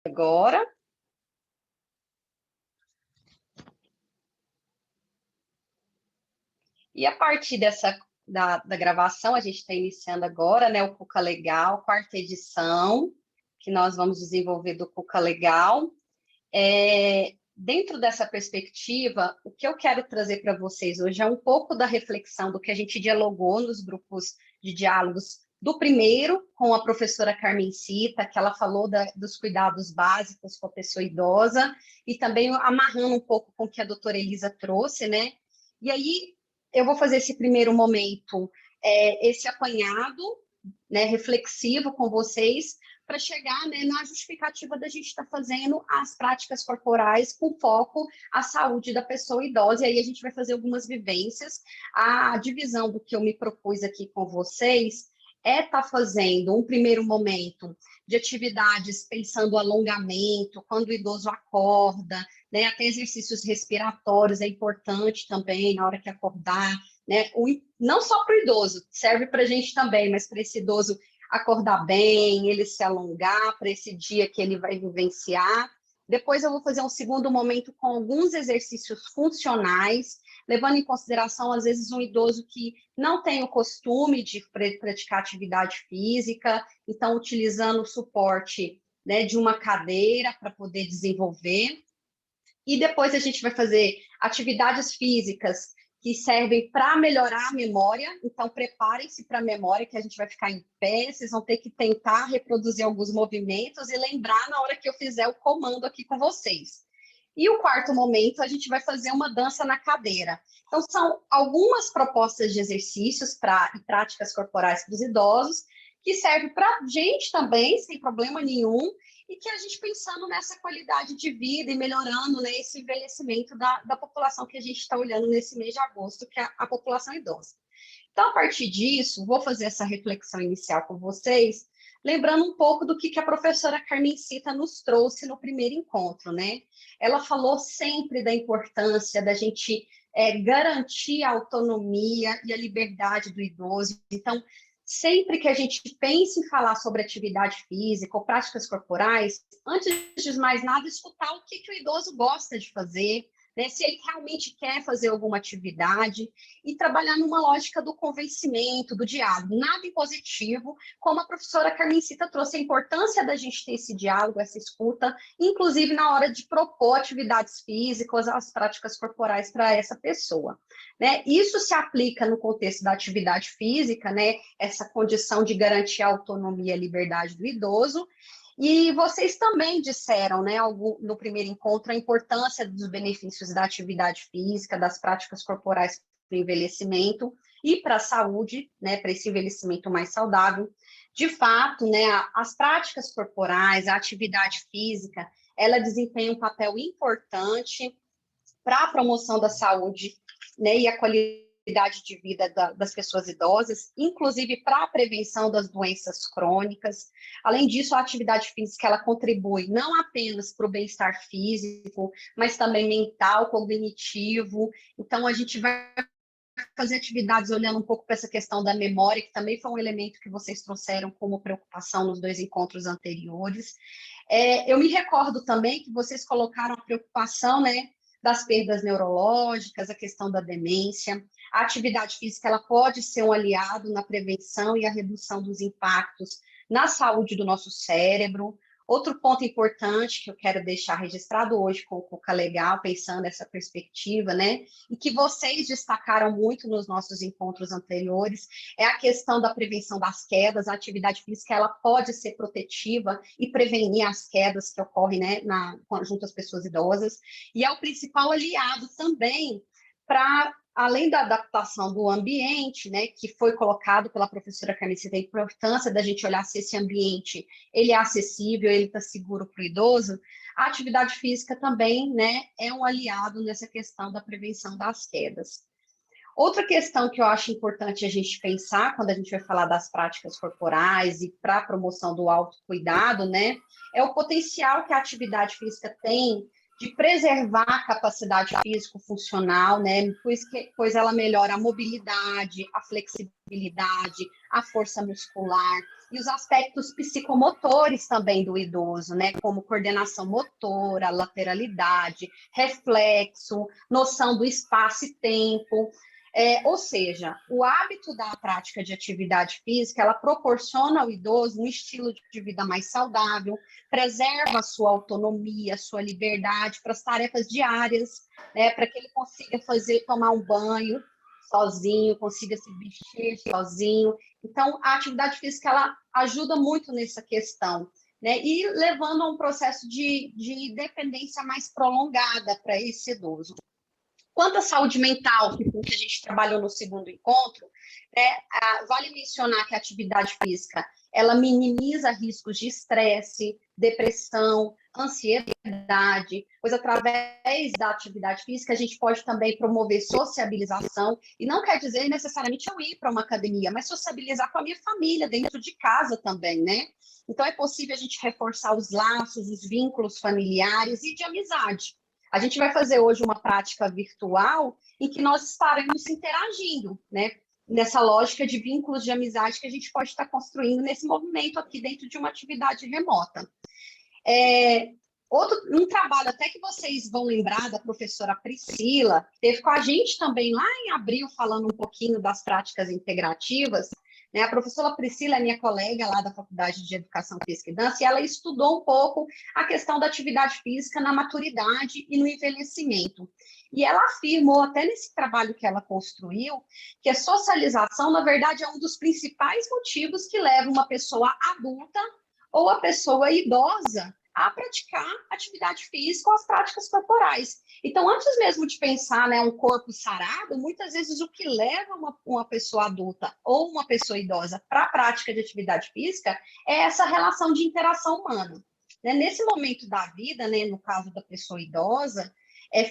Agora. E a partir da gravação, a gente está iniciando agora, né, o Cuca Legal, quarta edição, que nós vamos desenvolver do Cuca Legal. Dentro dessa perspectiva, o que eu quero trazer para vocês hoje é um pouco da reflexão do que a gente dialogou nos grupos de diálogos do primeiro, com a professora Carmencita, que ela falou dos cuidados básicos com a pessoa idosa, e também amarrando um pouco com o que a doutora Elisa trouxe, né? E aí, eu vou fazer esse primeiro momento, esse apanhado, né, reflexivo com vocês, para chegar, né, na justificativa da gente estar fazendo as práticas corporais com foco à saúde da pessoa idosa. E aí a gente vai fazer algumas vivências. A divisão do que eu me propus aqui com vocês é estar fazendo um primeiro momento de atividades pensando alongamento, quando o idoso acorda, né, até exercícios respiratórios é importante também na hora que acordar, né, não só para o idoso, serve para a gente também, mas para esse idoso acordar bem, ele se alongar para esse dia que ele vai vivenciar. Depois eu vou fazer um segundo momento com alguns exercícios funcionais, levando em consideração, às vezes, um idoso que não tem o costume de praticar atividade física, então, utilizando o suporte, né, de uma cadeira para poder desenvolver. E depois a gente vai fazer atividades físicas que servem para melhorar a memória, então preparem-se para a memória, que a gente vai ficar em pé, vocês vão ter que tentar reproduzir alguns movimentos e lembrar na hora que eu fizer o comando aqui com vocês. E o quarto momento, a gente vai fazer uma dança na cadeira. Então, são algumas propostas de exercícios e práticas corporais para os idosos, que serve para a gente também, sem problema nenhum, e que a gente pensando nessa qualidade de vida e melhorando, né, esse envelhecimento da população que a gente está olhando nesse mês de agosto, que é a população idosa. Então, a partir disso, vou fazer essa reflexão inicial com vocês, lembrando um pouco do que a professora Carmencita nos trouxe no primeiro encontro, né? Ela falou sempre da importância da gente garantir a autonomia e a liberdade do idoso. Então, sempre que a gente pensa em falar sobre atividade física ou práticas corporais, antes de mais nada, escutar o que o idoso gosta de fazer, né? Se ele realmente quer fazer alguma atividade, e trabalhar numa lógica do convencimento, do diálogo, nada impositivo, como a professora Carmencita trouxe a importância da gente ter esse diálogo, essa escuta, inclusive na hora de propor atividades físicas, as práticas corporais para essa pessoa. Né? Isso se aplica no contexto da atividade física, né? Essa condição de garantir a autonomia e a liberdade do idoso. E vocês também disseram, né, no primeiro encontro, a importância dos benefícios da atividade física, das práticas corporais para o envelhecimento e para a saúde, né, para esse envelhecimento mais saudável. De fato, né, as práticas corporais, a atividade física, ela desempenha um papel importante para a promoção da saúde, né, e a qualidade de vida das pessoas idosas, inclusive para a prevenção das doenças crônicas. Além disso, a atividade física ela contribui não apenas para o bem-estar físico, mas também mental, cognitivo. Então, a gente vai fazer atividades olhando um pouco para essa questão da memória, que também foi um elemento que vocês trouxeram como preocupação nos 2 encontros anteriores. Eu me recordo também que vocês colocaram a preocupação, né, das perdas neurológicas, a questão da demência. A atividade física ela pode ser um aliado na prevenção e a redução dos impactos na saúde do nosso cérebro. Outro ponto importante que eu quero deixar registrado hoje com o Cuca Legal, pensando nessa perspectiva, né, e que vocês destacaram muito nos nossos encontros anteriores, é a questão da prevenção das quedas. A atividade física ela pode ser protetiva e prevenir as quedas que ocorrem, né, junto às pessoas idosas, e é o principal aliado também para, além da adaptação do ambiente, né, que foi colocado pela professora Carmencita, a importância da gente olhar se esse ambiente ele é acessível, ele está seguro para o idoso, a atividade física também, né, é um aliado nessa questão da prevenção das quedas. Outra questão que eu acho importante a gente pensar quando a gente vai falar das práticas corporais e para a promoção do autocuidado, né, é o potencial que a atividade física tem de preservar a capacidade físico-funcional, né, pois ela melhora a mobilidade, a flexibilidade, a força muscular. e os aspectos psicomotores também do idoso, né? Como coordenação motora, lateralidade, reflexo, noção do espaço e tempo. Ou seja, o hábito da prática de atividade física, ela proporciona ao idoso um estilo de vida mais saudável, preserva a sua autonomia, a sua liberdade para as tarefas diárias, né, para que ele consiga tomar um banho sozinho, consiga se vestir sozinho. Então, a atividade física, ela ajuda muito nessa questão, né, e levando a um processo de dependência mais prolongada para esse idoso. Quanto à saúde mental, que a gente trabalhou no segundo encontro, vale mencionar que a atividade física, ela minimiza riscos de estresse, depressão, ansiedade, pois através da atividade física a gente pode também promover sociabilização, e não quer dizer necessariamente eu ir para uma academia, mas sociabilizar com a minha família, dentro de casa também, né? Então é possível a gente reforçar os laços, os vínculos familiares e de amizade. A gente vai fazer hoje uma prática virtual em que nós estaremos interagindo, né? Nessa lógica de vínculos de amizade que a gente pode estar construindo nesse movimento aqui dentro de uma atividade remota. Um trabalho até que vocês vão lembrar da professora Priscila, que esteve com a gente também lá em abril, falando um pouquinho das práticas integrativas, né? A professora Priscila é minha colega lá da Faculdade de Educação Física e Dança, e ela estudou um pouco a questão da atividade física na maturidade e no envelhecimento. E ela afirmou, até nesse trabalho que ela construiu, que a socialização, na verdade, é um dos principais motivos que leva uma pessoa adulta ou a pessoa idosa a praticar atividade física ou as práticas corporais. Então, antes mesmo de pensar, né, um corpo sarado, muitas vezes o que leva uma pessoa adulta ou uma pessoa idosa para a prática de atividade física é essa relação de interação humana. Né? Nesse momento da vida, né, no caso da pessoa idosa,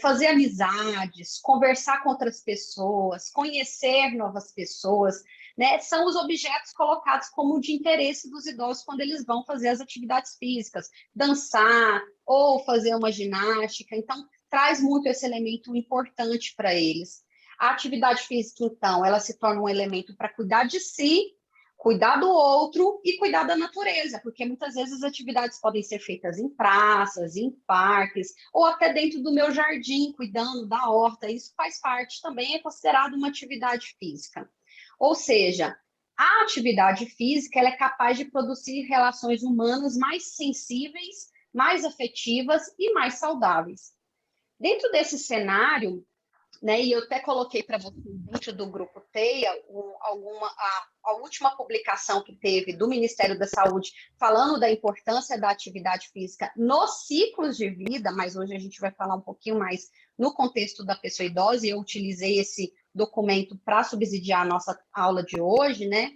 fazer amizades, conversar com outras pessoas, conhecer novas pessoas, né, são os objetos colocados como de interesse dos idosos quando eles vão fazer as atividades físicas, dançar ou fazer uma ginástica. Então, traz muito esse elemento importante para eles. A atividade física, então, ela se torna um elemento para cuidar de si, cuidar do outro e cuidar da natureza, porque muitas vezes as atividades podem ser feitas em praças, em parques, ou até dentro do meu jardim, cuidando da horta. Isso faz parte também, é considerado uma atividade física. Ou seja, a atividade física ela é capaz de produzir relações humanas mais sensíveis, mais afetivas e mais saudáveis. Dentro desse cenário, né, e eu até coloquei para vocês dentro do grupo TEIA a última publicação que teve do Ministério da Saúde falando da importância da atividade física nos ciclos de vida, mas hoje a gente vai falar um pouquinho mais no contexto da pessoa idosa, e eu utilizei esse documento para subsidiar a nossa aula de hoje, né?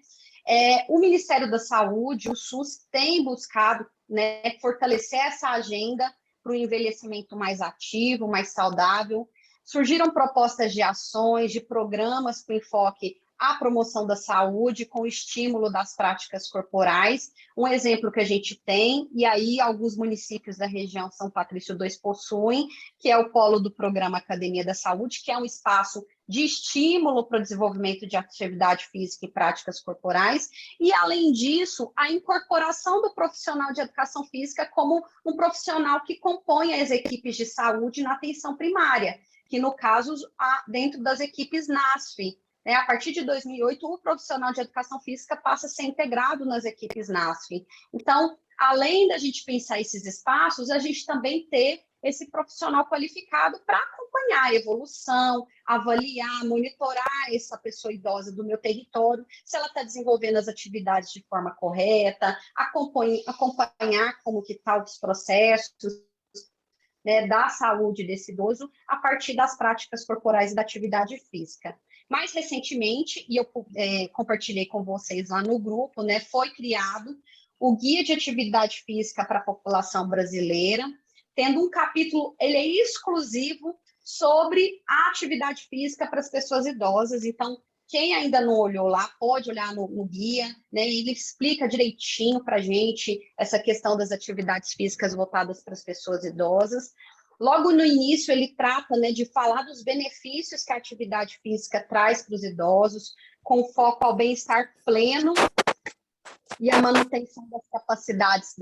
O Ministério da Saúde, o SUS, tem buscado, né, fortalecer essa agenda para o envelhecimento mais ativo, mais saudável. Surgiram propostas de ações, de programas com enfoque à promoção da saúde, com estímulo das práticas corporais. Um exemplo que a gente tem, e aí alguns municípios da região São Patrício II possuem, que é o polo do programa Academia da Saúde, que é um espaço de estímulo para o desenvolvimento de atividade física e práticas corporais, e, além disso, a incorporação do profissional de educação física como um profissional que compõe as equipes de saúde na atenção primária, que, no caso, dentro das equipes NASF. Né? A partir de 2008, o profissional de educação física passa a ser integrado nas equipes NASF. Então, além da gente pensar esses espaços, a gente também ter esse profissional qualificado para acompanhar a evolução, avaliar, monitorar essa pessoa idosa do meu território, se ela está desenvolvendo as atividades de forma correta, acompanhar como que estão os processos, né, da saúde desse idoso a partir das práticas corporais e da atividade física. Mais recentemente, e eu compartilhei com vocês lá no grupo, né, foi criado o Guia de Atividade Física para a População Brasileira, tendo um capítulo, ele é exclusivo sobre a atividade física para as pessoas idosas. Então, quem ainda não olhou lá, pode olhar no guia, né? Ele explica direitinho para a gente essa questão das atividades físicas voltadas para as pessoas idosas. Logo no início, ele trata, né, de falar dos benefícios que a atividade física traz para os idosos, com foco ao bem-estar pleno e a manutenção das capacidades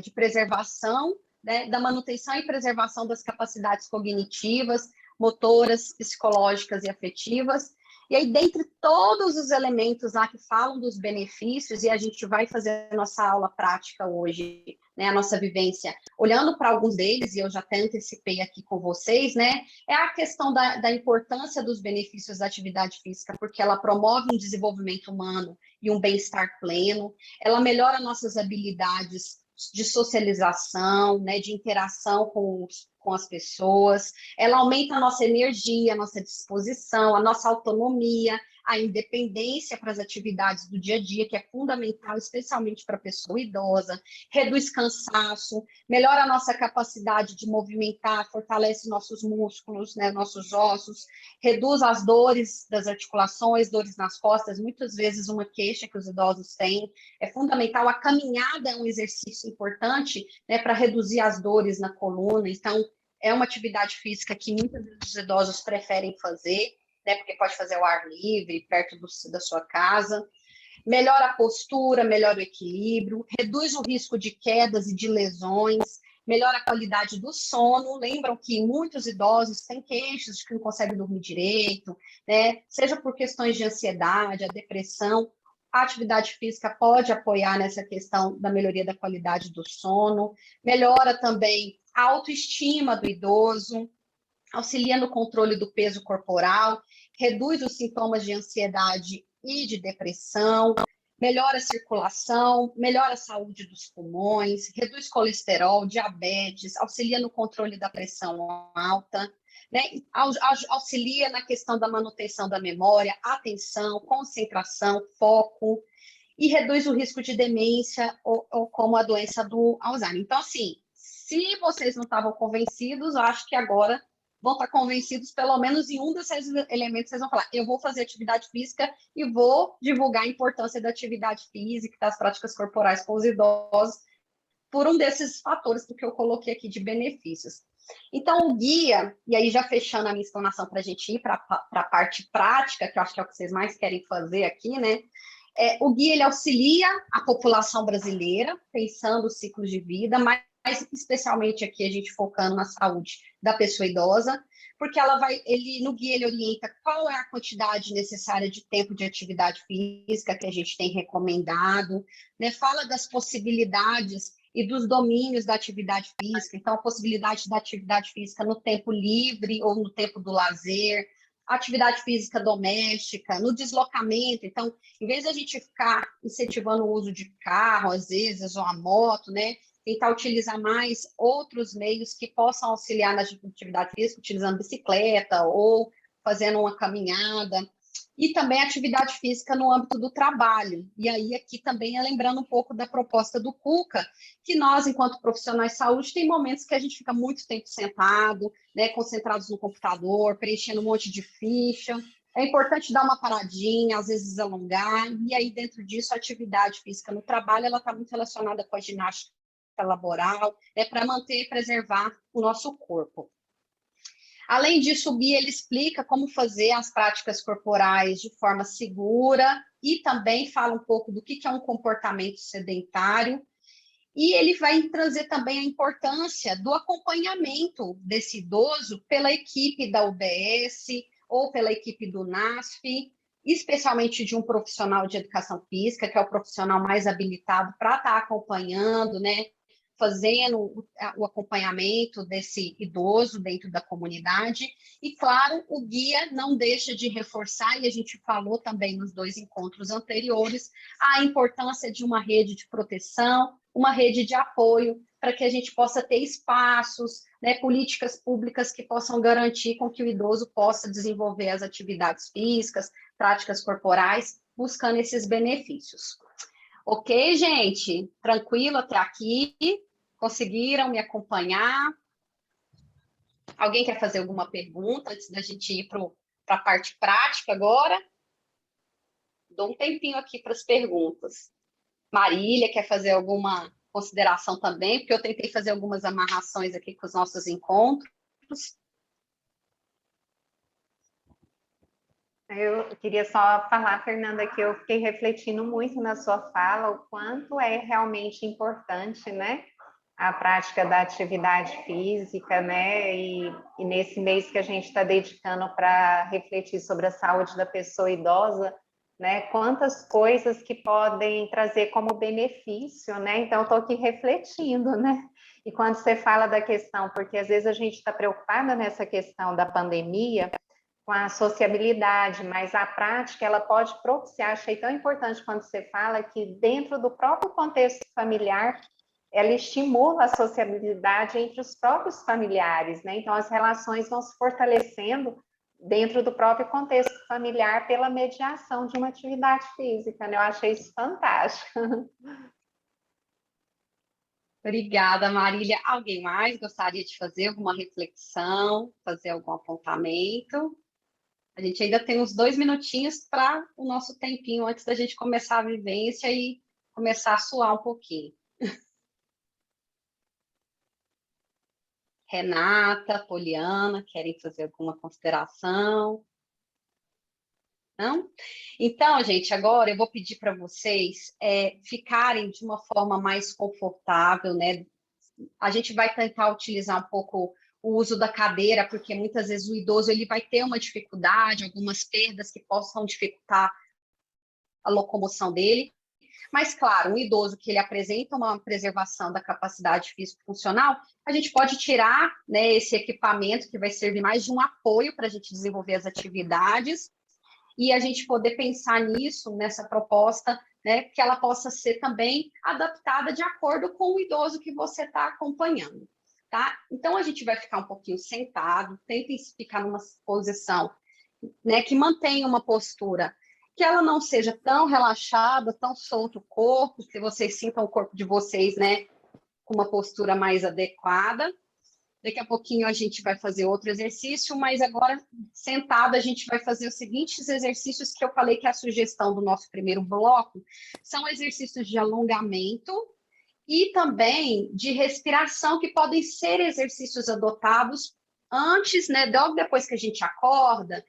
de preservação, né, da manutenção e preservação das capacidades cognitivas, motoras, psicológicas e afetivas. E aí, dentre todos os elementos lá que falam dos benefícios, e a gente vai fazer a nossa aula prática hoje, né, a nossa vivência, olhando para alguns deles, e eu já até antecipei aqui com vocês, né, é a questão da importância dos benefícios da atividade física, porque ela promove um desenvolvimento humano e um bem-estar pleno, ela melhora nossas habilidades de socialização, né, de interação com as pessoas, ela aumenta a nossa energia, a nossa disposição, a nossa autonomia, a independência para as atividades do dia a dia, que é fundamental, especialmente para a pessoa idosa, reduz cansaço, melhora a nossa capacidade de movimentar, fortalece nossos músculos, né, nossos ossos, reduz as dores das articulações, dores nas costas, muitas vezes uma queixa que os idosos têm. É fundamental, a caminhada é um exercício importante, né, para reduzir as dores na coluna, então é uma atividade física que muitos dos idosos preferem fazer, né, porque pode fazer ao ar livre, perto da sua casa, melhora a postura, melhora o equilíbrio, reduz o risco de quedas e de lesões, melhora a qualidade do sono. Lembram que muitos idosos têm queixas de que não conseguem dormir direito, né? Seja por questões de ansiedade, a depressão. A atividade física pode apoiar nessa questão da melhoria da qualidade do sono, melhora também a autoestima do idoso, auxilia no controle do peso corporal, reduz os sintomas de ansiedade e de depressão, melhora a circulação, melhora a saúde dos pulmões, reduz colesterol, diabetes, auxilia no controle da pressão alta, né? Auxilia na questão da manutenção da memória, atenção, concentração, foco, e reduz o risco de demência ou como a doença do Alzheimer. Então, assim, se vocês não estavam convencidos, acho que agora vão estar convencidos, pelo menos em um desses elementos, vocês vão falar, eu vou fazer atividade física e vou divulgar a importância da atividade física, das práticas corporais com os idosos, por um desses fatores que eu coloquei aqui de benefícios. Então, o guia, e aí já fechando a minha explanação para a gente ir para a parte prática, que eu acho que é o que vocês mais querem fazer aqui, né? O guia, ele auxilia a população brasileira, pensando os ciclos de vida, mas especialmente aqui a gente focando na saúde da pessoa idosa, porque no guia ele orienta qual é a quantidade necessária de tempo de atividade física que a gente tem recomendado, né? Fala das possibilidades e dos domínios da atividade física, então a possibilidade da atividade física no tempo livre ou no tempo do lazer, atividade física doméstica, no deslocamento. Então, em vez de a gente ficar incentivando o uso de carro, às vezes, ou a moto, né, tentar utilizar mais outros meios que possam auxiliar na atividade física, utilizando bicicleta ou fazendo uma caminhada. E também atividade física no âmbito do trabalho. E aí, aqui também é lembrando um pouco da proposta do Cuca, que nós, enquanto profissionais de saúde, tem momentos que a gente fica muito tempo sentado, né, concentrados no computador, preenchendo um monte de ficha. É importante dar uma paradinha, às vezes alongar, e aí dentro disso a atividade física no trabalho, ela está muito relacionada com a ginástica laboral, né, para manter e preservar o nosso corpo. Além disso, o guia ele explica como fazer as práticas corporais de forma segura e também fala um pouco do que é um comportamento sedentário. E ele vai trazer também a importância do acompanhamento desse idoso pela equipe da UBS ou pela equipe do NASF, especialmente de um profissional de educação física, que é o profissional mais habilitado para estar acompanhando, né, fazendo o acompanhamento desse idoso dentro da comunidade. E, claro, o guia não deixa de reforçar, e a gente falou também nos 2 encontros anteriores, a importância de uma rede de proteção, uma rede de apoio, para que a gente possa ter espaços, né, políticas públicas que possam garantir com que o idoso possa desenvolver as atividades físicas, práticas corporais, buscando esses benefícios. Ok, gente? Tranquilo até aqui? Conseguiram me acompanhar? Alguém quer fazer alguma pergunta antes da gente ir para a parte prática agora? Dou um tempinho aqui para as perguntas. Marília, quer fazer alguma consideração também? Porque eu tentei fazer algumas amarrações aqui com os nossos encontros. Eu queria só falar, Fernanda, que eu fiquei refletindo muito na sua fala, o quanto é realmente importante, né, a prática da atividade física, né, e nesse mês que a gente está dedicando para refletir sobre a saúde da pessoa idosa, né, quantas coisas que podem trazer como benefício, né, então eu estou aqui refletindo, né, e quando você fala da questão, porque às vezes a gente está preocupada nessa questão da pandemia, com a sociabilidade, mas a prática ela pode propiciar, achei tão importante quando você fala que dentro do próprio contexto familiar, ela estimula a sociabilidade entre os próprios familiares, né? Então as relações vão se fortalecendo dentro do próprio contexto familiar pela mediação de uma atividade física, né? Eu achei isso fantástico. Obrigada, Marília. Alguém mais gostaria de fazer alguma reflexão, fazer algum apontamento? A gente ainda tem uns 2 minutinhos para o nosso tempinho antes da gente começar a vivência e começar a suar um pouquinho. Renata, Poliana, querem fazer alguma consideração? Não? Então, gente, agora eu vou pedir para vocês ficarem de uma forma mais confortável, né? A gente vai tentar utilizar um pouco o uso da cadeira, porque muitas vezes o idoso ele vai ter uma dificuldade, algumas perdas que possam dificultar a locomoção dele. Mas, claro, um idoso que ele apresenta uma preservação da capacidade físico-funcional, a gente pode tirar, né, esse equipamento que vai servir mais de um apoio para a gente desenvolver as atividades e a gente poder pensar nisso, nessa proposta, né, que ela possa ser também adaptada de acordo com o idoso que você está acompanhando, tá? Então, a gente vai ficar um pouquinho sentado, tentem ficar numa posição, né, que mantenha uma postura que ela não seja tão relaxada, tão solto o corpo, que vocês sintam o corpo de vocês, né, com uma postura mais adequada. Daqui a pouquinho a gente vai fazer outro exercício, mas agora, sentado, a gente vai fazer os seguintes exercícios que eu falei que é a sugestão do nosso primeiro bloco, são exercícios de alongamento e também de respiração, que podem ser exercícios adotados antes, né, logo depois que a gente acorda.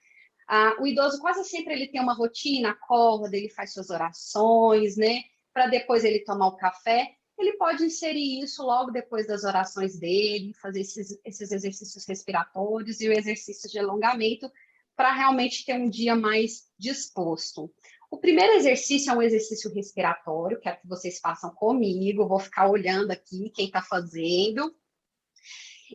O idoso quase sempre ele tem uma rotina, acorda, ele faz suas orações, né, para depois ele tomar o café. Ele pode inserir isso logo depois das orações dele, fazer esses exercícios respiratórios e o exercício de alongamento para realmente ter um dia mais disposto. O primeiro exercício é um exercício respiratório, quero que vocês façam comigo, vou ficar olhando aqui quem está fazendo.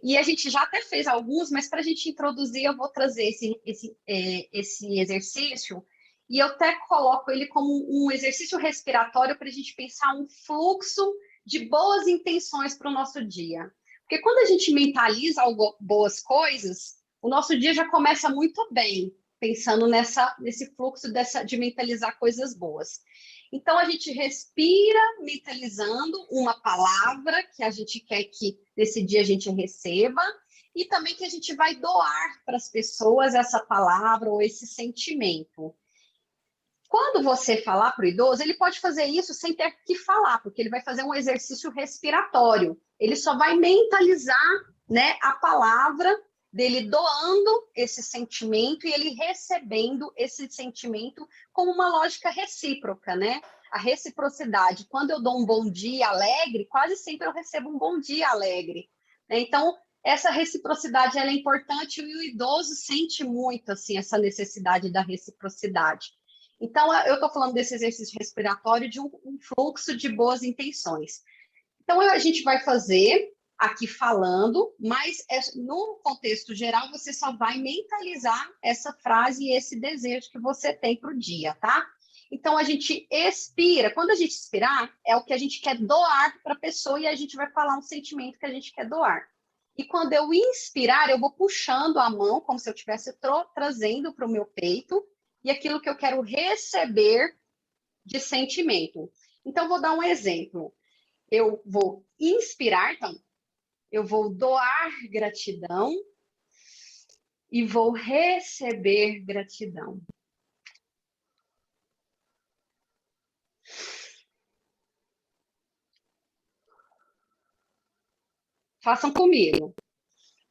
E a gente já até fez alguns, mas para a gente introduzir, eu vou trazer esse exercício e eu até coloco ele como um exercício respiratório para a gente pensar um fluxo de boas intenções para o nosso dia. Porque quando a gente mentaliza boas coisas, o nosso dia já começa muito bem, pensando nesse fluxo de mentalizar coisas boas. Então, a gente respira mentalizando uma palavra que a gente quer que nesse dia a gente receba e também que a gente vai doar para as pessoas essa palavra ou esse sentimento. Quando você falar para o idoso, ele pode fazer isso sem ter que falar, porque ele vai fazer um exercício respiratório. Ele só vai mentalizar, né, a palavra dele doando esse sentimento e ele recebendo esse sentimento como uma lógica recíproca, né? A reciprocidade. Quando eu dou um bom dia alegre, quase sempre eu recebo um bom dia alegre. Né? Então, essa reciprocidade ela é importante e o idoso sente muito assim essa necessidade da reciprocidade. Então, eu estou falando desse exercício respiratório de um fluxo de boas intenções. Então, a gente vai fazer aqui falando, mas no contexto geral, você só vai mentalizar essa frase e esse desejo que você tem para o dia, tá? Então, a gente expira. Quando a gente expirar, é o que a gente quer doar para a pessoa e a gente vai falar um sentimento que a gente quer doar. E quando eu inspirar, eu vou puxando a mão, como se eu estivesse trazendo para o meu peito, e aquilo que eu quero receber de sentimento. Então, vou dar um exemplo. Eu vou inspirar, então, eu vou doar gratidão e vou receber gratidão. Façam comigo.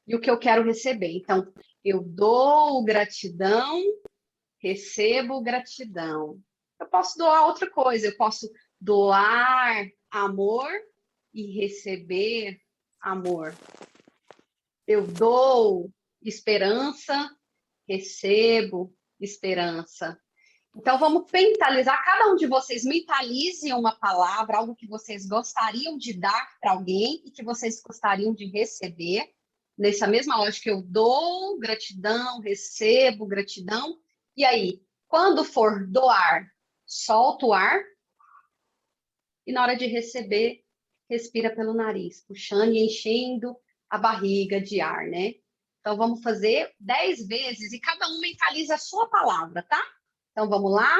E o que eu quero receber. Então, eu dou gratidão recebo gratidão. Eu posso doar outra coisa, eu posso doar amor e receber amor. Eu dou esperança, recebo esperança. Então, vamos mentalizar, cada um de vocês mentalize uma palavra, algo que vocês gostariam de dar para alguém e que vocês gostariam de receber. Nessa mesma lógica, eu dou gratidão, recebo gratidão. E aí, quando for doar, solta o ar. E na hora de receber, respira pelo nariz, puxando e enchendo a barriga de ar, né? Então, vamos fazer 10 vezes e cada um mentaliza a sua palavra, tá? Então, vamos lá?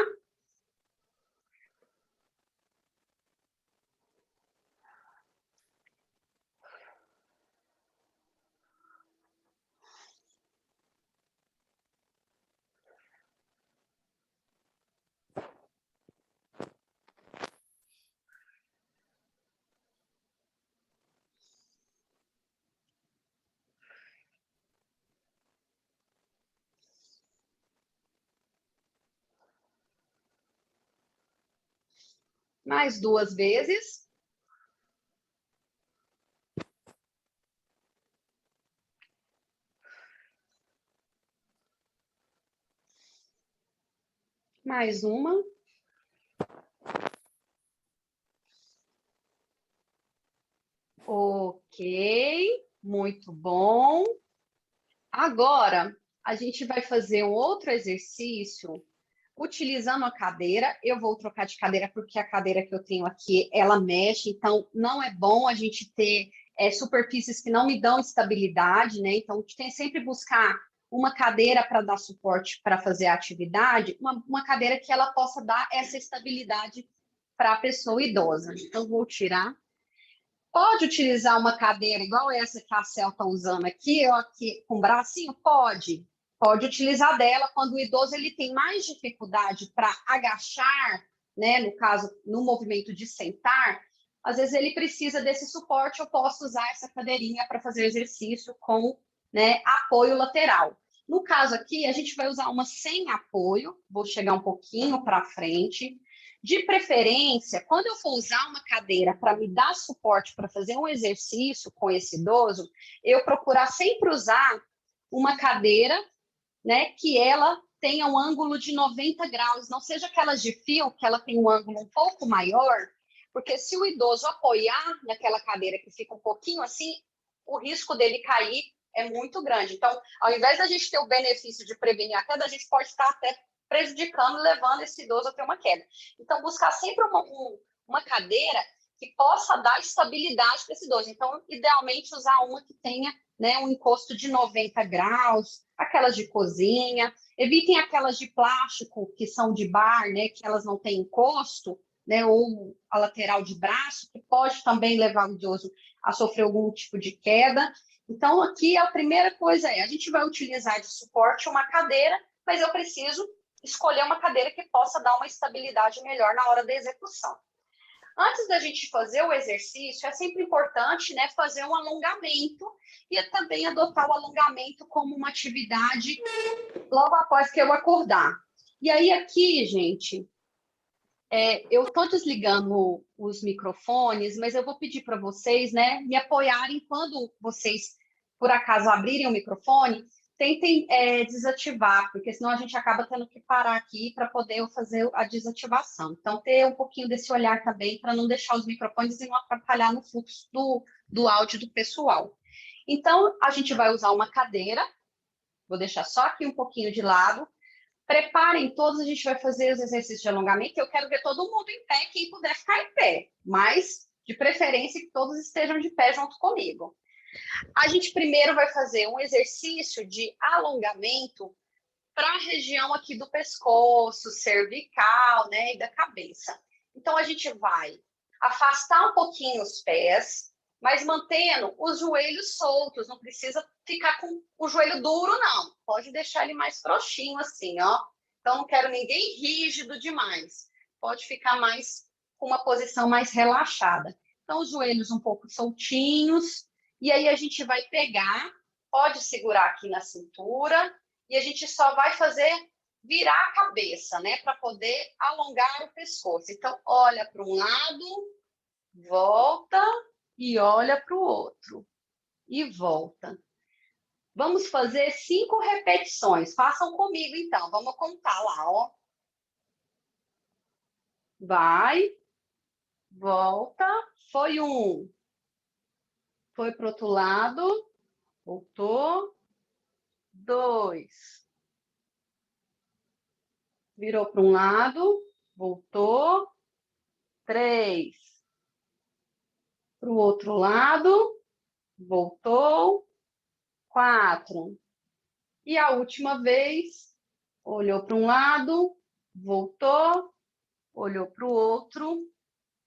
Mais 2 vezes. Mais uma. Ok, muito bom. Agora, a gente vai fazer um outro exercício utilizando a cadeira. Eu vou trocar de cadeira porque a cadeira que eu tenho aqui, ela mexe, então não é bom a gente ter superfícies que não me dão estabilidade, né? Então, a gente tem sempre buscar uma cadeira para dar suporte para fazer a atividade, uma cadeira que ela possa dar essa estabilidade para a pessoa idosa. Então, vou tirar. Pode utilizar uma cadeira igual essa que a Cel está usando aqui, ó, aqui com bracinho? Pode. Pode utilizar dela quando o idoso ele tem mais dificuldade para agachar, né? No caso, no movimento de sentar, às vezes ele precisa desse suporte. Eu posso usar essa cadeirinha para fazer exercício com, né, apoio lateral. No caso aqui, a gente vai usar uma sem apoio. Vou chegar um pouquinho para frente. De preferência, quando eu for usar uma cadeira para me dar suporte para fazer um exercício com esse idoso, eu procurar sempre usar uma cadeira, né, que ela tenha um ângulo de 90 graus, não seja aquelas de fio, que ela tem um ângulo um pouco maior, porque se o idoso apoiar naquela cadeira que fica um pouquinho assim, o risco dele cair é muito grande. Então, ao invés da gente ter o benefício de prevenir a queda, a gente pode estar até prejudicando, levando esse idoso a ter uma queda. Então, buscar sempre uma cadeira que possa dar estabilidade para esse idoso. Então, idealmente, usar uma que tenha, né, um encosto de 90 graus, aquelas de cozinha. Evitem aquelas de plástico, que são de bar, né, que elas não têm encosto, né, ou a lateral de braço, que pode também levar o idoso a sofrer algum tipo de queda. Então, aqui a primeira coisa a gente vai utilizar de suporte uma cadeira, mas eu preciso escolher uma cadeira que possa dar uma estabilidade melhor na hora da execução. Antes da gente fazer o exercício, é sempre importante, né, fazer um alongamento e também adotar o alongamento como uma atividade logo após que eu acordar. E aí aqui, gente, eu estou desligando os microfones, mas eu vou pedir para vocês, né, me apoiarem quando vocês, por acaso, abrirem o microfone, tentem desativar, porque senão a gente acaba tendo que parar aqui para poder fazer a desativação. Então, ter um pouquinho desse olhar também para não deixar os microfones e não atrapalhar no fluxo do áudio do pessoal. Então, a gente vai usar uma cadeira, vou deixar só aqui um pouquinho de lado. Preparem todos, a gente vai fazer os exercícios de alongamento. Eu quero ver todo mundo em pé, quem puder ficar em pé, mas de preferência que todos estejam de pé junto comigo. A gente primeiro vai fazer um exercício de alongamento para a região aqui do pescoço, cervical, né, e da cabeça. Então, a gente vai afastar um pouquinho os pés, mas mantendo os joelhos soltos, não precisa ficar com o joelho duro, não. Pode deixar ele mais frouxinho assim, ó. Então, não quero ninguém rígido demais. Pode ficar mais com uma posição mais relaxada. Então, os joelhos um pouco soltinhos. E aí, a gente vai pegar, pode segurar aqui na cintura, e a gente só vai fazer virar a cabeça, né? Para poder alongar o pescoço. Então, olha para um lado, volta e olha para o outro. E volta. Vamos fazer 5 repetições. Façam comigo, então. Vamos contar lá, ó. Vai, volta. Foi 1. Foi para o outro lado. Voltou. 2. Virou para um lado. Voltou. 3. Para o outro lado. Voltou. 4. E a última vez, olhou para um lado, voltou, olhou para o outro.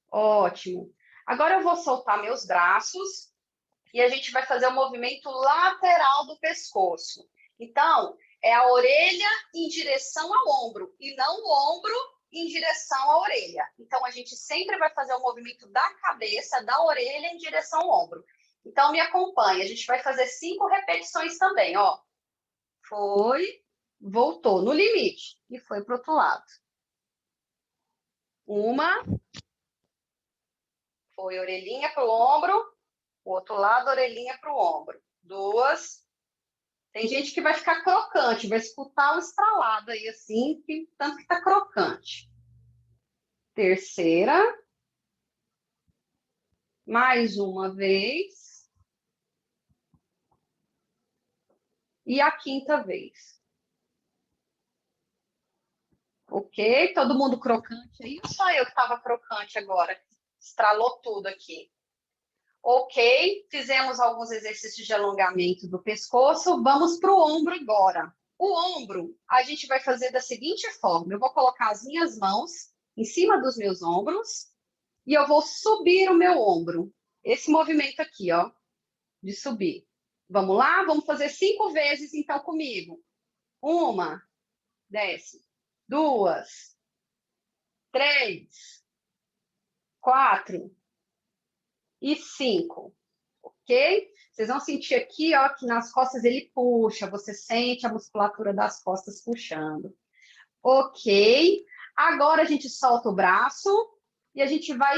Ótimo. Agora eu vou soltar meus braços e a gente vai fazer o movimento lateral do pescoço. Então, é a orelha em direção ao ombro e não o ombro em direção à orelha. Então, a gente sempre vai fazer o movimento da cabeça, da orelha em direção ao ombro. Então, me acompanhe. A gente vai fazer 5 repetições também, ó. Foi, voltou no limite e foi para o outro lado. 1. Foi orelhinha para o ombro, o outro lado, orelhinha para o ombro. 2. Tem gente que vai ficar crocante, vai escutar o estralado aí assim, tanto que tá crocante. 3. Mais uma vez. E a 5ª vez. Ok? Todo mundo crocante aí? Ou só eu que estava crocante agora? Estralou tudo aqui. Ok, fizemos alguns exercícios de alongamento do pescoço. Vamos para o ombro agora. O ombro, a gente vai fazer da seguinte forma. Eu vou colocar as minhas mãos em cima dos meus ombros e eu vou subir o meu ombro. Esse movimento aqui, ó, de subir. Vamos lá? Vamos fazer 5 vezes, então, comigo. 1, desce. 2, 3, 4 e 5. Ok? Vocês vão sentir aqui, ó, que nas costas ele puxa. Você sente a musculatura das costas puxando. Ok. Agora a gente solta o braço e a gente vai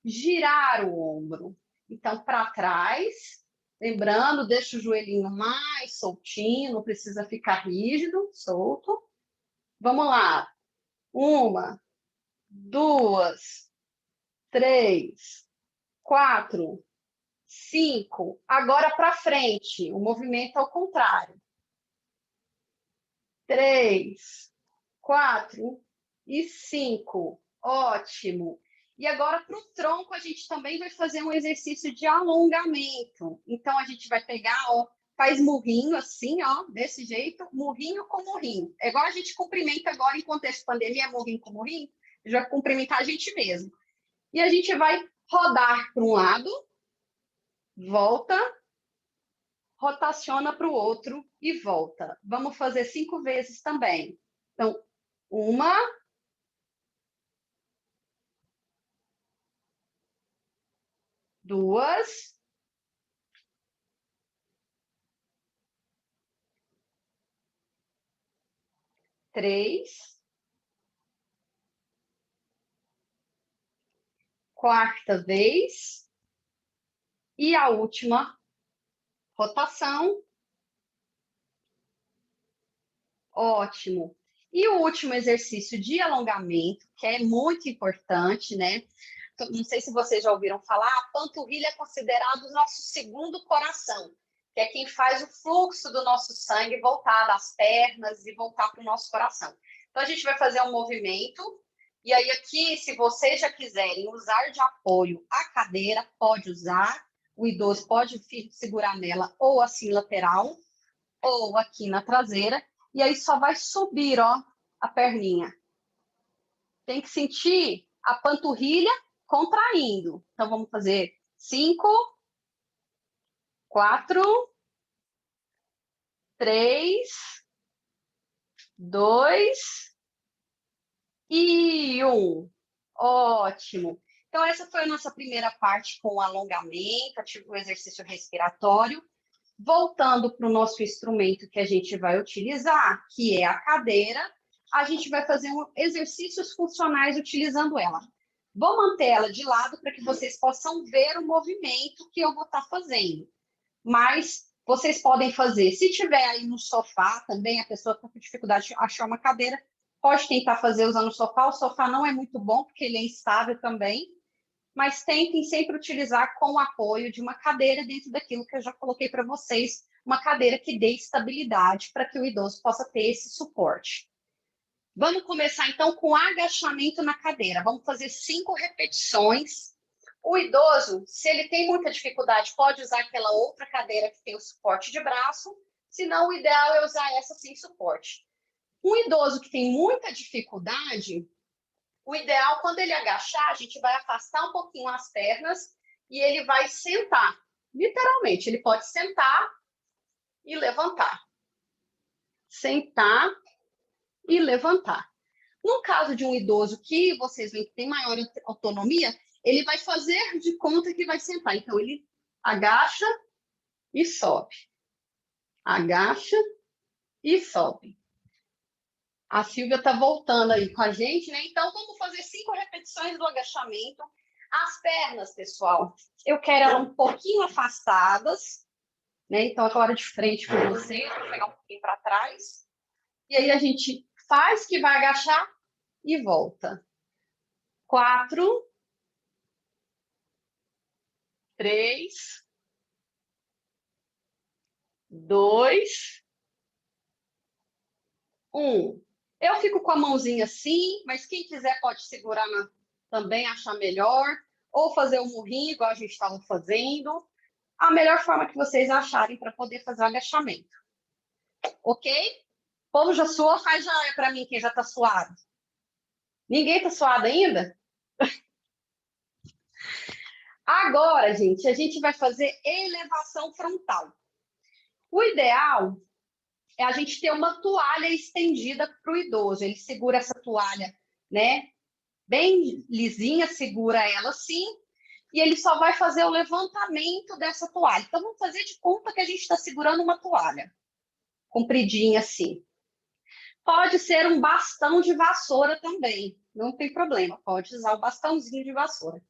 girar o ombro. Então, para trás. Lembrando, deixa o joelhinho mais soltinho, não precisa ficar rígido, solto. Vamos lá. 1, 2, 3, 4, 5. Agora para frente, o movimento ao contrário. 3, 4 e 5. Ótimo. E agora para o tronco a gente também vai fazer um exercício de alongamento. Então a gente vai pegar, ó, faz murrinho assim, ó, desse jeito, murrinho com murrinho. É igual a gente cumprimenta agora em contexto de pandemia, murrinho com murrinho, a gente vai cumprimentar a gente mesmo. E a gente vai rodar para um lado, volta, rotaciona para o outro e volta. Vamos fazer 5 vezes também. Então, 1, 2, 3, 4ª vez e a última rotação. Ótimo. E o último exercício de alongamento, que é muito importante, né? Não sei se vocês já ouviram falar, a panturrilha é considerado o nosso segundo coração, que é quem faz o fluxo do nosso sangue voltar das pernas e voltar para o nosso coração. Então, a gente vai fazer um movimento, e aí aqui, se vocês já quiserem usar de apoio a cadeira, pode usar, o idoso pode segurar nela ou assim lateral, ou aqui na traseira, e aí só vai subir, ó, a perninha. Tem que sentir a panturrilha contraindo. Então, vamos fazer 5, 4, 3, 2 e 1. Ótimo. Então, essa foi a nossa primeira parte com o alongamento, o exercício respiratório. Voltando para o nosso instrumento que a gente vai utilizar, que é a cadeira, a gente vai fazer exercícios funcionais utilizando ela. Vou manter ela de lado para que vocês possam ver o movimento que eu vou estar fazendo. Mas vocês podem fazer, se tiver aí no sofá também, a pessoa está com dificuldade de achar uma cadeira, pode tentar fazer usando o sofá não é muito bom, porque ele é instável também, mas tentem sempre utilizar com o apoio de uma cadeira dentro daquilo que eu já coloquei para vocês, uma cadeira que dê estabilidade para que o idoso possa ter esse suporte. Vamos começar, então, com agachamento na cadeira. Vamos fazer 5 repetições. O idoso, se ele tem muita dificuldade, pode usar aquela outra cadeira que tem o suporte de braço, senão o ideal é usar essa sem suporte. Um idoso que tem muita dificuldade, o ideal, quando ele agachar, a gente vai afastar um pouquinho as pernas e ele vai sentar. Literalmente, ele pode sentar e levantar. Sentar e levantar. No caso de um idoso que vocês veem que tem maior autonomia, ele vai fazer de conta que vai sentar. Então, ele agacha e sobe. Agacha e sobe. A Silvia está voltando aí com a gente, né? Então, vamos fazer 5 repetições do agachamento. As pernas, pessoal, eu quero elas um pouquinho afastadas, né? Então, agora de frente com vocês, vou pegar um pouquinho para trás. E aí, a gente faz que vai agachar e volta. 4, 3, 2, 1. Eu fico com a mãozinha assim, mas quem quiser pode segurar também, achar melhor, ou fazer um murrinho, igual a gente estava fazendo. A melhor forma que vocês acharem para poder fazer o agachamento. Ok? O povo já suou? Faz já para mim quem já está suado. Ninguém está suado ainda? Agora, gente, a gente vai fazer elevação frontal. O ideal é a gente ter uma toalha estendida para o idoso. Ele segura essa toalha, né? Bem lisinha, segura ela assim, e ele só vai fazer o levantamento dessa toalha. Então, vamos fazer de conta que a gente está segurando uma toalha, compridinha assim. Pode ser um bastão de vassoura também, não tem problema, pode usar o bastãozinho de vassoura.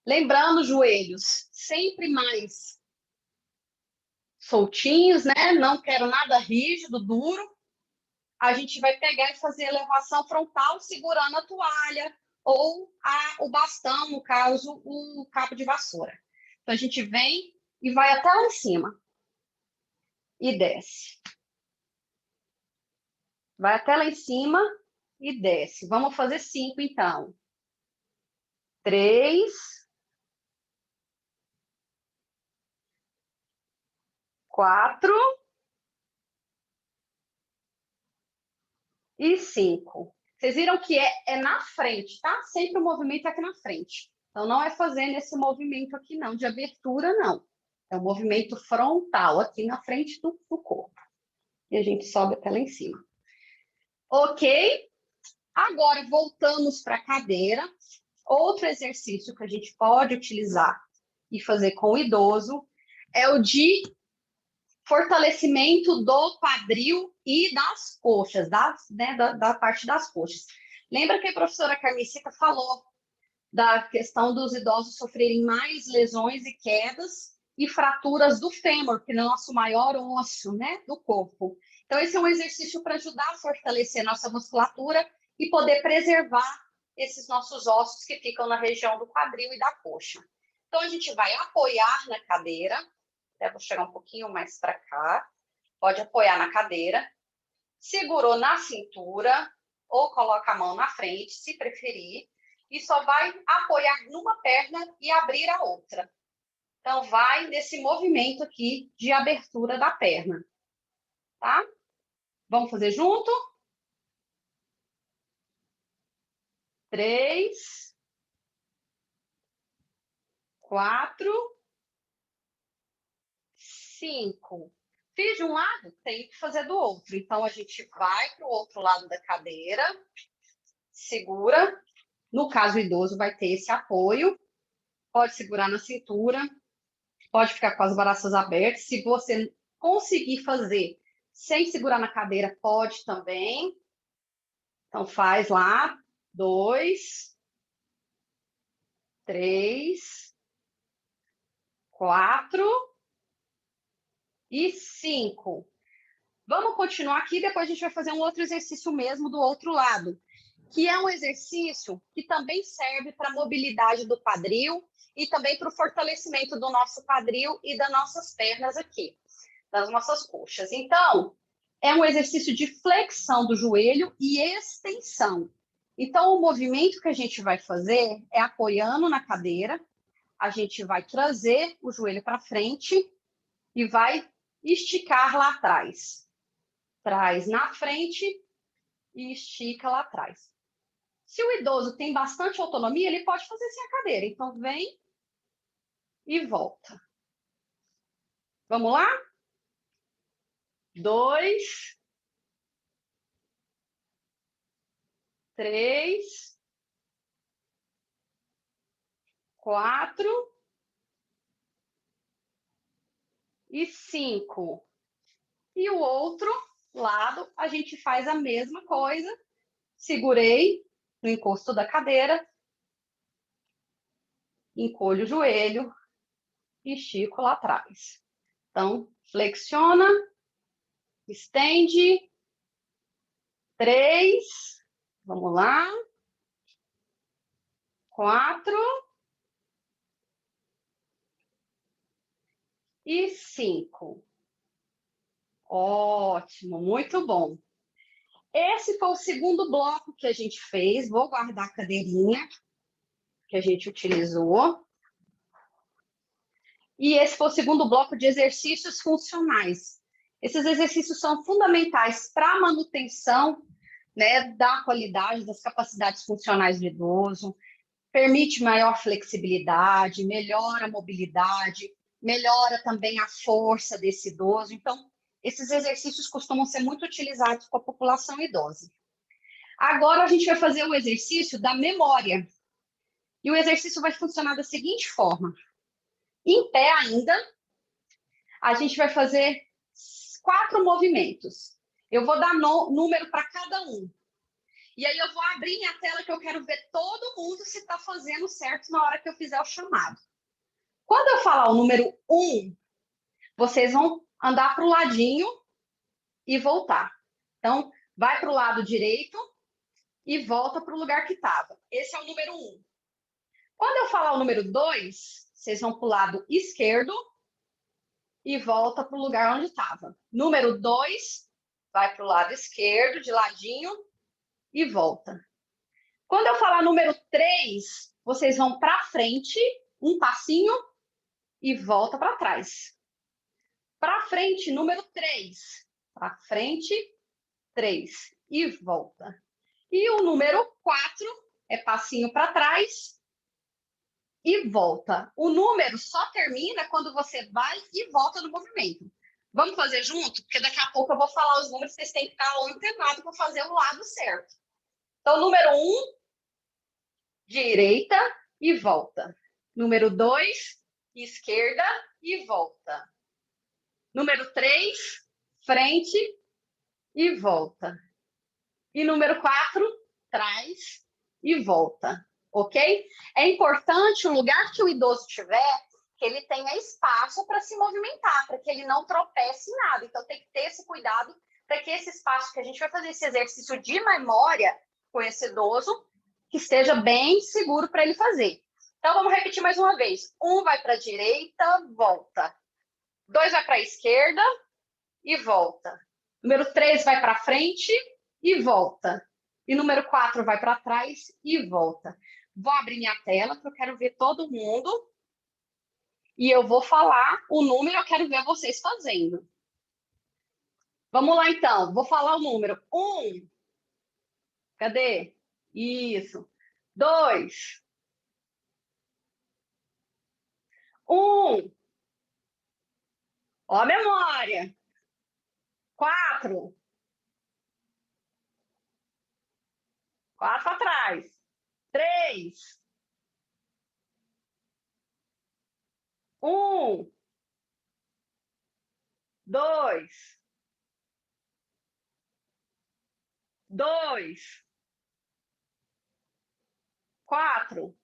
Lembrando, joelhos sempre mais soltinhos, né? Não quero nada rígido, duro. A gente vai pegar e fazer elevação frontal segurando a toalha ou o bastão, no caso, o cabo de vassoura. Então, a gente vem e vai até lá em cima e desce. Vai até lá em cima e desce. Vamos fazer 5, então. 3, 4 e 5. Vocês viram que é na frente, tá? Sempre o movimento é aqui na frente. Então, não é fazendo esse movimento aqui, não, de abertura, não. É um movimento frontal, aqui na frente do corpo. E a gente sobe até lá em cima. Ok? Agora, voltamos para a cadeira. Outro exercício que a gente pode utilizar e fazer com o idoso é o de fortalecimento do quadril e das coxas, da parte das coxas. Lembra que a professora Carmesita falou da questão dos idosos sofrerem mais lesões e quedas e fraturas do fêmur, que é o nosso maior osso, né, do corpo. Então, esse é um exercício para ajudar a fortalecer nossa musculatura e poder preservar esses nossos ossos que ficam na região do quadril e da coxa. Então, a gente vai apoiar na cadeira. Até vou chegar um pouquinho mais para cá. Pode apoiar na cadeira. Segurou na cintura ou coloca a mão na frente, se preferir. E só vai apoiar numa perna e abrir a outra. Então, vai nesse movimento aqui de abertura da perna. Tá? Vamos fazer junto? 3, 4, 5. Fiz de um lado, tem que fazer do outro. Então, a gente vai para o outro lado da cadeira, segura. No caso, o idoso vai ter esse apoio. Pode segurar na cintura, pode ficar com as braças abertas. Se você conseguir fazer sem segurar na cadeira, pode também. Então, faz lá 2, 3, 4 e 5. Vamos continuar aqui, depois a gente vai fazer um outro exercício mesmo do outro lado, que é um exercício que também serve para a mobilidade do quadril e também para o fortalecimento do nosso quadril e das nossas pernas aqui, das nossas coxas. Então, é um exercício de flexão do joelho e extensão. Então, o movimento que a gente vai fazer é apoiando na cadeira, a gente vai trazer o joelho para frente e vai esticar lá atrás. Traz na frente e estica lá atrás. Se o idoso tem bastante autonomia, ele pode fazer sem a cadeira. Então, vem e volta. Vamos lá? 2, 3, 4 e 5. E o outro lado, a gente faz a mesma coisa. Segurei no encosto da cadeira, encolho o joelho e estico lá atrás. Então, flexiona, estende. 3, vamos lá. 4 e 5. Ótimo, muito bom. Esse foi o segundo bloco que a gente fez. Vou guardar a cadeirinha que a gente utilizou. E esse foi o segundo bloco de exercícios funcionais. Esses exercícios são fundamentais para a manutenção, né, da qualidade das capacidades funcionais do idoso, permite maior flexibilidade, melhora a mobilidade, melhora também a força desse idoso. Então, esses exercícios costumam ser muito utilizados com a população idosa. Agora, a gente vai fazer o exercício da memória. E o exercício vai funcionar da seguinte forma. Em pé ainda, a gente vai fazer 4 movimentos. Eu vou dar número para cada um. E aí eu vou abrir minha tela que eu quero ver todo mundo se está fazendo certo na hora que eu fizer o chamado. Quando eu falar o número 1, vocês vão andar para o ladinho e voltar. Então, vai para o lado direito e volta para o lugar que estava. Esse é o número 1. Quando eu falar o número 2, vocês vão para o lado esquerdo e volta para o lugar onde estava. Número 2, vai para o lado esquerdo, de ladinho, e volta. Quando eu falar número 3, vocês vão para frente, um passinho, e volta para trás. Para frente, número 3. Para frente, 3. E volta. E o número 4 é passinho para trás e volta. O número só termina quando você vai e volta no movimento. Vamos fazer junto? Porque daqui a pouco eu vou falar os números, vocês têm que estar antenados para fazer o lado certo. Então, número 1, direita e volta. Número 2, esquerda e volta. Número 3, frente e volta. E número 4, trás e volta. Ok? É importante o lugar que o idoso tiver, que ele tenha espaço para se movimentar, para que ele não tropece em nada. Então, tem que ter esse cuidado para que esse espaço que a gente vai fazer esse exercício de memória com esse idoso, que esteja bem seguro para ele fazer. Então, vamos repetir mais uma vez. 1 vai para a direita, volta. 2 vai para a esquerda e volta. Número 3 vai para frente e volta. E número 4 vai para trás e volta. Vou abrir minha tela, que eu quero ver todo mundo. E eu vou falar o número, eu quero ver vocês fazendo. Vamos lá, então. Vou falar o número. 1. Cadê? Isso. 2. 1. Ó a memória. 4. 4 atrás. 3. 1. 2. 2. 4.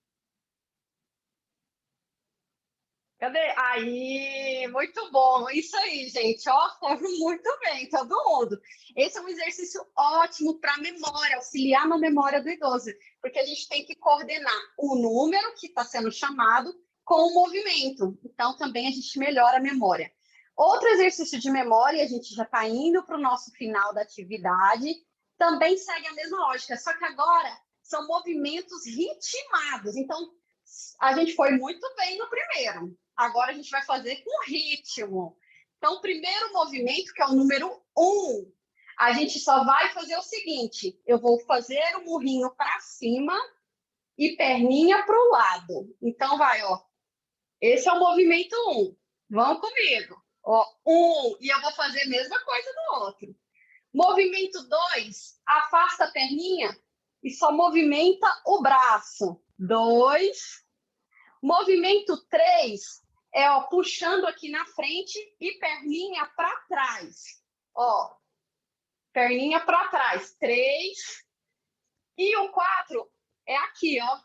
Cadê? Aí, muito bom. Isso aí, gente. Ó, muito bem, todo mundo. Esse é um exercício ótimo para a memória, auxiliar na memória do idoso, porque a gente tem que coordenar o número que está sendo chamado com o movimento. Então, também a gente melhora a memória. Outro exercício de memória, a gente já está indo para o nosso final da atividade, também segue a mesma lógica, só que agora são movimentos ritmados. Então, a gente foi muito bem no primeiro. Agora a gente vai fazer com ritmo. Então, o primeiro movimento, que é o número 1, a gente só vai fazer o seguinte: eu vou fazer o murrinho para cima e perninha para o lado. Então, vai, ó. Esse é o movimento 1. Vão comigo. Ó, 1, e eu vou fazer a mesma coisa do outro. Movimento 2, afasta a perninha e só movimenta o braço. 2. Movimento 3 é, ó, puxando aqui na frente e perninha para trás. Ó, perninha para trás. 3. E o 4 é aqui, ó.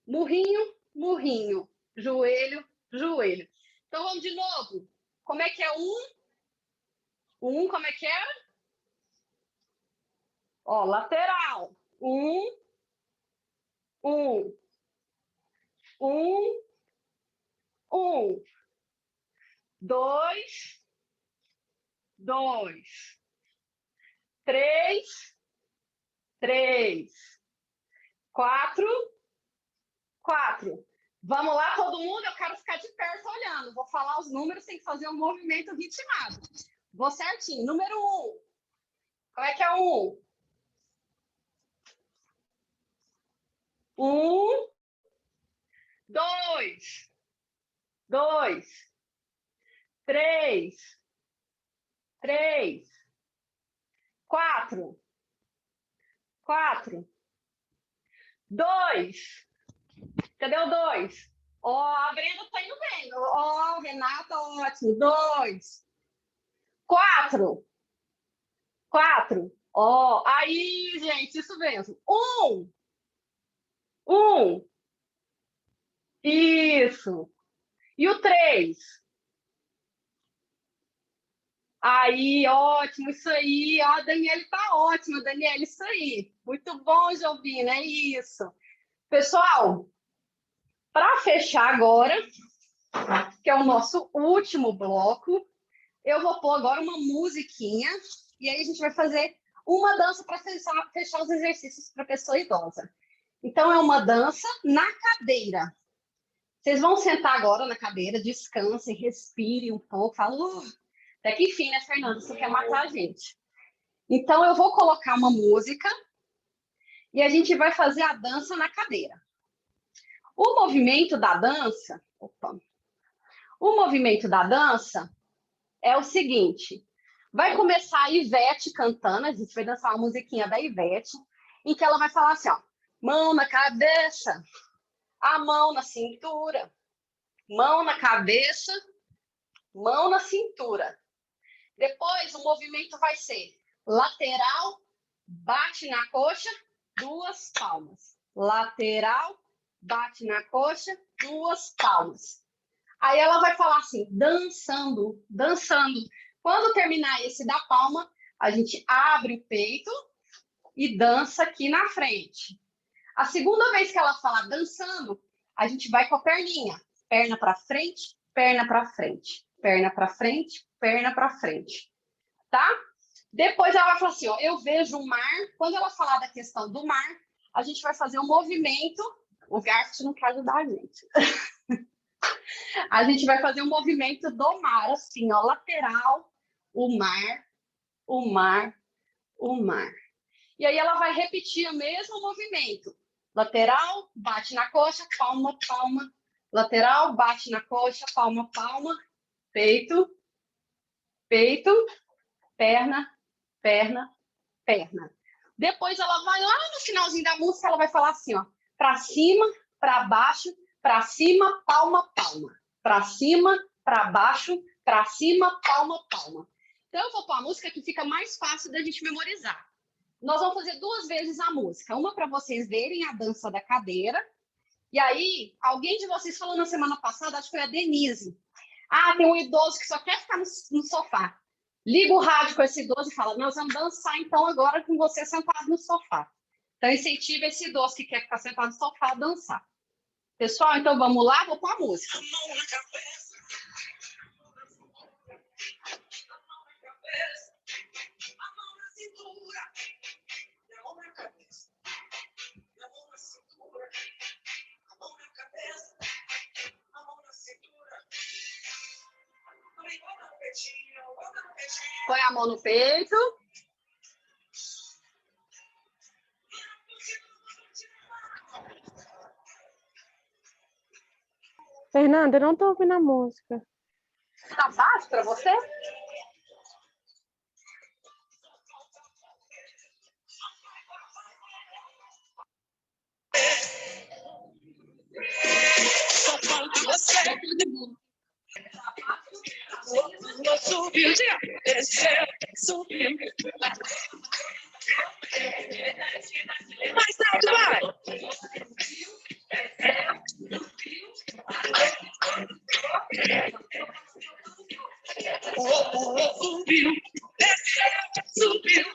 Murrinho, murrinho. Joelho, joelho. Então, vamos de novo. Como é que é 1? 1, como é que é? Ó, lateral. 1, 1. 1, 1. 2, 2. 3, 3. 4, 4. Vamos lá, todo mundo? Eu quero ficar de perto olhando. Vou falar os números, tem que fazer um movimento ritmado. Vou certinho. Número 1. Como é que é 1? 1, 2, 2, 3, 3, 4, 4, 2. Cadê o 2? Ó, a Brenda tá indo bem. Ó, Renata, ótimo. 2, 4, 4. Ó, aí, gente, isso mesmo. 1, 1. Isso. E o 3? Aí, ótimo, isso aí. Ó, a Daniela tá ótima, Daniela, isso aí. Muito bom, Jovina, é isso. Pessoal, para fechar agora, que é o nosso último bloco, eu vou pôr agora uma musiquinha e aí a gente vai fazer uma dança para fechar os exercícios para pessoa idosa. Então, é uma dança na cadeira. Vocês vão sentar agora na cadeira, descansem, respirem um pouco, falem, até que enfim, né, Fernanda? Você quer matar a gente. Então, eu vou colocar uma música e a gente vai fazer a dança na cadeira. O movimento da dança... O movimento da dança é o seguinte, vai começar a Ivete cantando, a gente vai dançar uma musiquinha da Ivete, em que ela vai falar assim, ó, mão na cabeça, a mão na cintura, mão na cabeça, mão na cintura. Depois o movimento vai ser lateral, bate na coxa, 2 palmas. Lateral, bate na coxa, 2 palmas. Aí ela vai falar assim, dançando, dançando. Quando terminar esse da palma, a gente abre o peito e dança aqui na frente. A segunda vez que ela falar dançando, a gente vai com a perninha. Perna para frente, perna para frente. Perna para frente, perna para frente. Tá? Depois ela vai falar assim, ó, eu vejo o mar. Quando ela falar da questão do mar, a gente vai fazer um movimento. O Garfield não quer ajudar a gente. A gente vai fazer um movimento do mar, assim, ó, lateral, o mar, o mar, o mar. E aí ela vai repetir o mesmo movimento. Lateral, bate na coxa, palma, palma. Lateral, bate na coxa, palma, palma. Peito, peito, perna, perna, perna. Depois ela vai lá no finalzinho da música, ela vai falar assim, ó, para cima, para baixo, para cima, palma, palma. Para cima, para baixo, para cima, palma, palma. Então eu vou pôr a música que fica mais fácil da gente memorizar. Nós vamos fazer 2 vezes a música. Uma para vocês verem a dança da cadeira. E aí, alguém de vocês falou na semana passada, acho que foi a Denise. Ah, tem um idoso que só quer ficar no sofá. Liga o rádio com esse idoso e fala, nós vamos dançar então agora com você sentado no sofá. Então, incentiva esse idoso que quer ficar sentado no sofá a dançar. Pessoal, então vamos lá, vou com a música. Põe a mão no peito. Fernanda, eu não estou ouvindo a música. Tá baixo para você? Subiu, desceu, subiu. Mais tarde, vai. Subiu, desceu, subiu.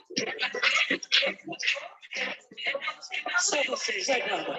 Só vocês, vai, Gamba.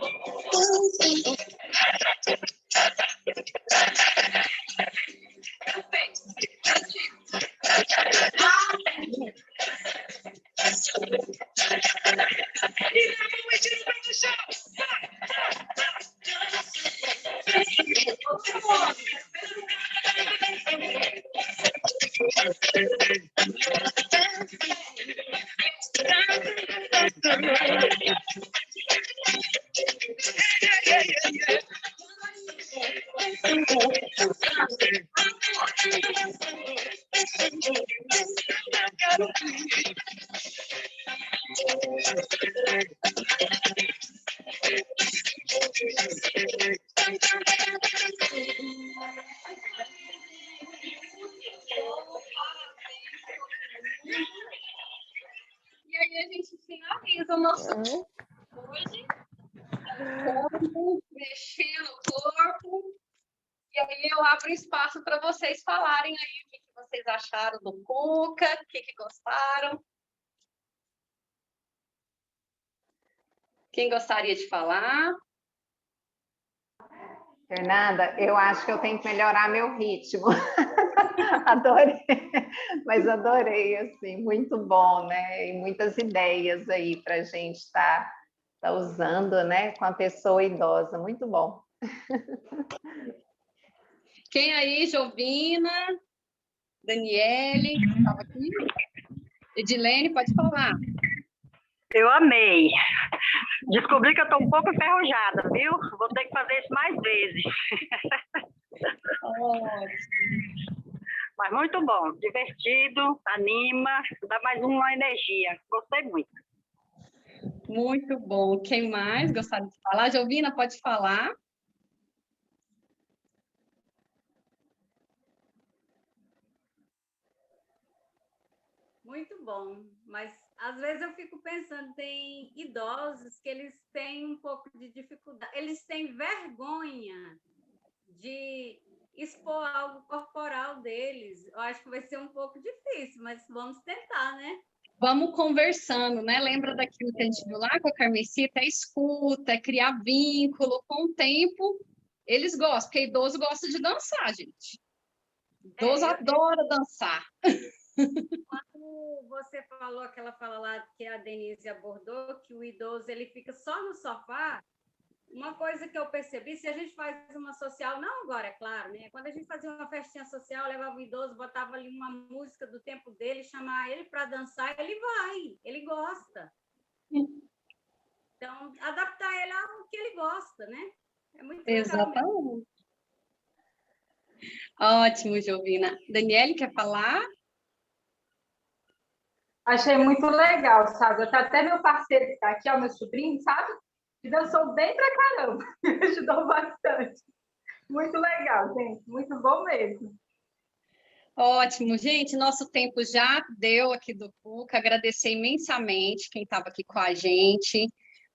E aí a gente finaliza o nosso hoje. Mexendo o corpo. E aí eu abro espaço para vocês falarem aí o que vocês acharam do Cuca, o que gostaram. Quem gostaria de falar? Fernanda, eu acho que eu tenho que melhorar meu ritmo. Adorei, mas adorei, assim, muito bom, né? E muitas ideias aí para a gente estar usando, né, com a pessoa idosa, muito bom. Quem aí? Jovina, Daniele, estava aqui. Edilene, pode falar. Eu amei. Descobri que eu estou um pouco enferrujada, viu? Vou ter que fazer isso mais vezes. Ótimo. Mas muito bom, divertido, anima, dá mais uma energia. Gostei muito. Muito bom. Quem mais gostaria de falar? Jovina, pode falar. Muito bom, mas às vezes eu fico pensando, tem idosos que eles têm um pouco de dificuldade, eles têm vergonha de expor algo corporal deles. Eu acho que vai ser um pouco difícil, mas vamos tentar, né? Vamos conversando, né? Lembra daquilo que a gente viu lá com a Carmencita? É escuta, é criar vínculo. Com o tempo, eles gostam, porque idoso gosta de dançar, gente. Idoso adora dançar. Quando você falou aquela fala lá que a Denise abordou, que o idoso ele fica só no sofá, uma coisa que eu percebi, se a gente faz uma social, não agora, é claro, né? Quando a gente fazia uma festinha social, levava o idoso, botava ali uma música do tempo dele, chamava ele para dançar, ele vai, ele gosta. Então, adaptar ele ao que ele gosta, né? É muito legal. Exatamente. Ótimo, Jovina. Daniele, quer falar? Achei muito legal, sabe? Até meu parceiro que está aqui, ó, meu sobrinho, sabe? Que dançou bem pra caramba. Me ajudou bastante. Muito legal, gente. Muito bom mesmo. Ótimo, gente, nosso tempo já deu aqui do PUC, agradecer imensamente quem estava aqui com a gente.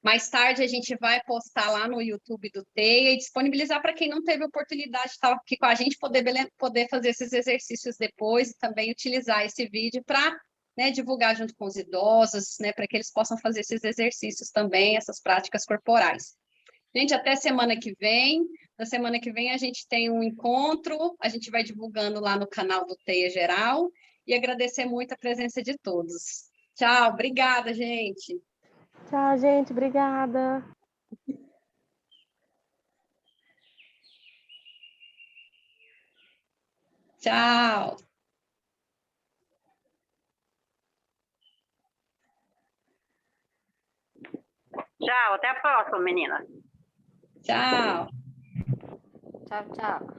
Mais tarde a gente vai postar lá no YouTube do TEIA e disponibilizar para quem não teve oportunidade de estar aqui com a gente, poder fazer esses exercícios depois e também utilizar esse vídeo para, né, divulgar junto com os idosos, né, para que eles possam fazer esses exercícios também, essas práticas corporais. Gente, até semana que vem. Na semana que vem a gente tem um encontro, a gente vai divulgando lá no canal do TEIA Geral e agradecer muito a presença de todos. Tchau, obrigada, gente. Tchau, gente. Obrigada. Tchau. Tchau, até a próxima, menina. Tchau. Tchau, tchau.